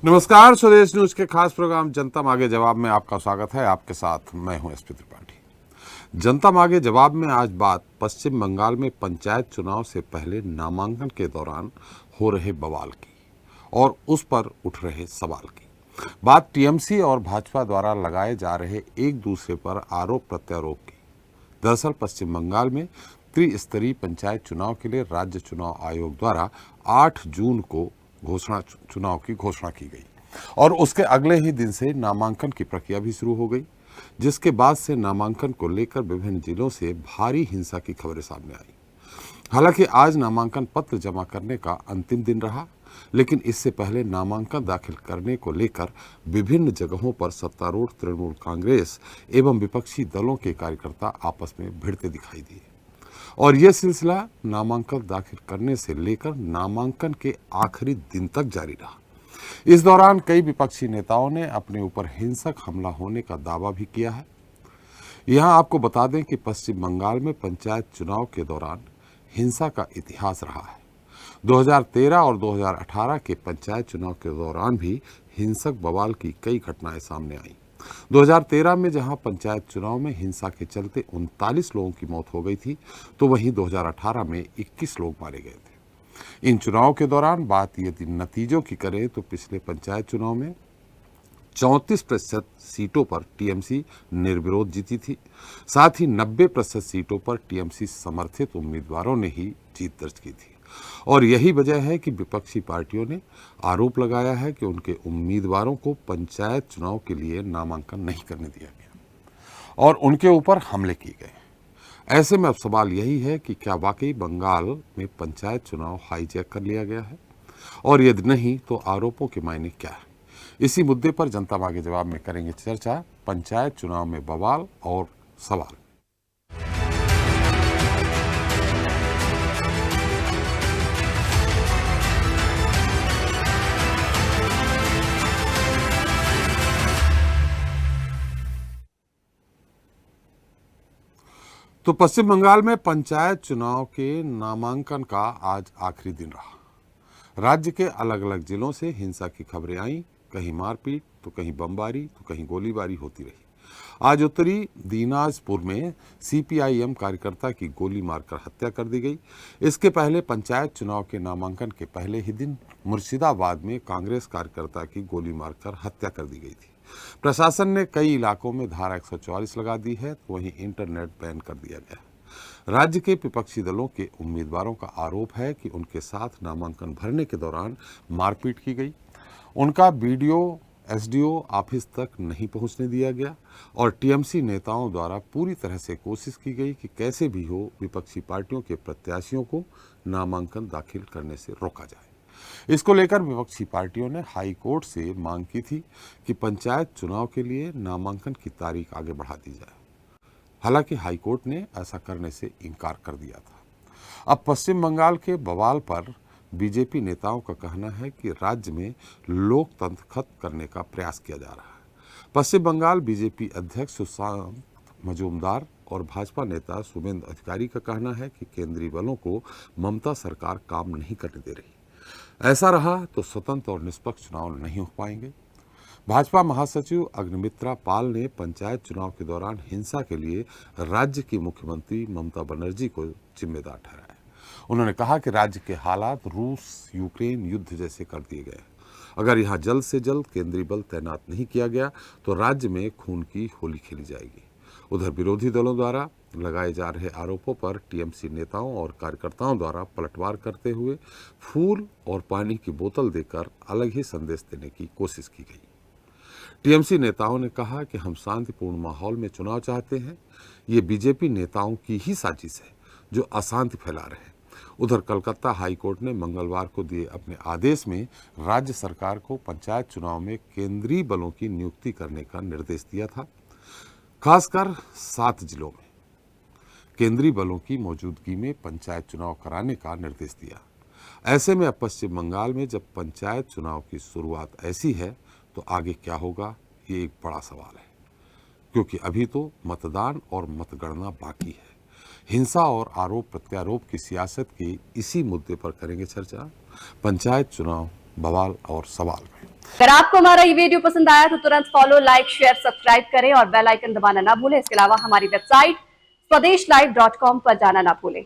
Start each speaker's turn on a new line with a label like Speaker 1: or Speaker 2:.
Speaker 1: नमस्कार, स्वदेश न्यूज के खास प्रोग्राम जनता मांगे जवाब में आपका स्वागत है। आपके साथ मैं हूं एसपी त्रिपाठी। जनता मांगे जवाब में आज बात पश्चिम बंगाल में पंचायत चुनाव से पहले नामांकन के दौरान हो रहे बवाल की और उस पर उठ रहे सवाल की। बात टीएमसी और भाजपा द्वारा लगाए जा रहे एक दूसरे पर आरोप प्रत्यारोप की। दरअसल पश्चिम बंगाल में त्रिस्तरीय पंचायत चुनाव के लिए राज्य चुनाव आयोग द्वारा 8 जून को चुनाव की घोषणा की गई और उसके अगले ही दिन से नामांकन की प्रक्रिया भी शुरू हो गई, जिसके बाद से नामांकन को लेकर विभिन्न जिलों से भारी हिंसा की खबरें सामने आई। हालांकि आज नामांकन पत्र जमा करने का अंतिम दिन रहा, लेकिन इससे पहले नामांकन दाखिल करने को लेकर विभिन्न जगहों पर सत्तारूढ़ तृणमूल कांग्रेस एवं विपक्षी दलों के कार्यकर्ता आपस में भिड़ते दिखाई दिए और यह सिलसिला नामांकन दाखिल करने से लेकर नामांकन के आखिरी दिन तक जारी रहा। इस दौरान कई विपक्षी नेताओं ने अपने ऊपर हिंसक हमला होने का दावा भी किया है। यहां आपको बता दें कि पश्चिम बंगाल में पंचायत चुनाव के दौरान हिंसा का इतिहास रहा है। 2013 और 2018 के पंचायत चुनाव के दौरान भी हिंसक बवाल की कई घटनाएं सामने आईं। 2013 में जहां पंचायत चुनाव में हिंसा के चलते 39 लोगों की मौत हो गई थी, तो वहीं 2018 में 21 लोग मारे गए थे। इन चुनाव के दौरान बात यदि नतीजों की करें तो पिछले पंचायत चुनाव में 34% सीटों पर टीएमसी निर्विरोध जीती थी। साथ ही 90% सीटों पर टीएमसी समर्थित उम्मीदवारों ने ही जीत दर्ज की थी और यही वजह है कि विपक्षी पार्टियों ने आरोप लगाया है कि उनके उम्मीदवारों को पंचायत चुनाव के लिए नामांकन नहीं करने दिया गया और उनके ऊपर हमले किए गए। ऐसे में अब सवाल यही है कि क्या वाकई बंगाल में पंचायत चुनाव हाईजैक कर लिया गया है और यदि नहीं तो आरोपों के मायने क्या है। इसी मुद्दे पर जनता मांगे जवाब में करेंगे चर्चा, पंचायत चुनाव में बवाल और सवाल। तो पश्चिम बंगाल में पंचायत चुनाव के नामांकन का आज आखिरी दिन रहा। राज्य के अलग अलग जिलों से हिंसा की खबरें आईं, कहीं मारपीट तो कहीं बमबारी तो कहीं गोलीबारी होती रही। आज उत्तरी दीनाजपुर में सीपीआईएम कार्यकर्ता की गोली मारकर हत्या कर दी गई। इसके पहले पंचायत चुनाव के नामांकन के पहले ही दिन मुर्शिदाबाद में कांग्रेस कार्यकर्ता की गोली मारकर हत्या कर दी गई थी। प्रशासन ने कई इलाकों में धारा 144 लगा दी है, तो वहीं इंटरनेट बैन कर दिया गया है। राज्य के विपक्षी दलों के उम्मीदवारों का आरोप है कि उनके साथ नामांकन भरने के दौरान मारपीट की गई, उनका वीडियो एसडीओ ऑफिस तक नहीं पहुंचने दिया गया और टीएमसी नेताओं द्वारा पूरी तरह से कोशिश की गई कि कैसे भी हो विपक्षी पार्टियों के प्रत्याशियों को नामांकन दाखिल करने से रोका जाए। इसको लेकर विपक्षी पार्टियों ने हाई कोर्ट से मांग की थी कि पंचायत चुनाव के लिए नामांकन की तारीख आगे बढ़ा दी जाए। हालांकि हाई कोर्ट ने ऐसा करने से इनकार कर दिया था। अब पश्चिम बंगाल के बवाल पर बीजेपी नेताओं का कहना है कि राज्य में लोकतंत्र खत्म करने का प्रयास किया जा रहा है। पश्चिम बंगाल बीजेपी अध्यक्ष सुशांत मजूमदार और भाजपा नेता शुभेंदु अधिकारी का कहना है कि केंद्रीय बलों को ममता सरकार काम नहीं करने दे रही। ऐसा रहा तो स्वतंत्र और निष्पक्ष चुनाव नहीं हो पाएंगे। भाजपा महासचिव अग्निमित्रा पाल ने पंचायत चुनाव के दौरान हिंसा के लिए राज्य की मुख्यमंत्री ममता बनर्जी को जिम्मेदार ठहराया। उन्होंने कहा कि राज्य के हालात रूस यूक्रेन युद्ध जैसे कर दिए गए। अगर यहाँ जल्द से जल्द केंद्रीय बल तैनात नहीं किया गया तो राज्य में खून की होली खेली जाएगी। उधर विरोधी दलों द्वारा लगाए जा रहे आरोपों पर टीएमसी नेताओं और कार्यकर्ताओं द्वारा पलटवार करते हुए फूल और पानी की बोतल देकर अलग ही संदेश देने की कोशिश की गई। टीएमसी नेताओं ने कहा कि हम शांतिपूर्ण माहौल में चुनाव चाहते हैं। ये बीजेपी नेताओं की ही साजिश है जो अशांति फैला रहे हैं। उधर कलकत्ता हाईकोर्ट ने मंगलवार को दिए अपने आदेश में राज्य सरकार को पंचायत चुनाव में केंद्रीय बलों की नियुक्ति करने का निर्देश दिया था। खासकर 7 जिलों में केंद्रीय बलों की मौजूदगी में पंचायत चुनाव कराने का निर्देश दिया। ऐसे में अब पश्चिम बंगाल में जब पंचायत चुनाव की शुरुआत ऐसी है तो आगे क्या होगा, ये एक बड़ा सवाल है, क्योंकि अभी तो मतदान और मतगणना बाकी है। हिंसा और आरोप प्रत्यारोप की सियासत के इसी मुद्दे पर करेंगे चर्चा, पंचायत चुनाव बवाल और सवाल में।
Speaker 2: अगर आपको हमारा ये वीडियो पसंद आया तो तुरंत फॉलो, लाइक, शेयर, सब्सक्राइब करें और बेल आइकन दबाना ना भूलें। इसके अलावा हमारी वेबसाइट swadeshlive.com पर जाना ना भूलें।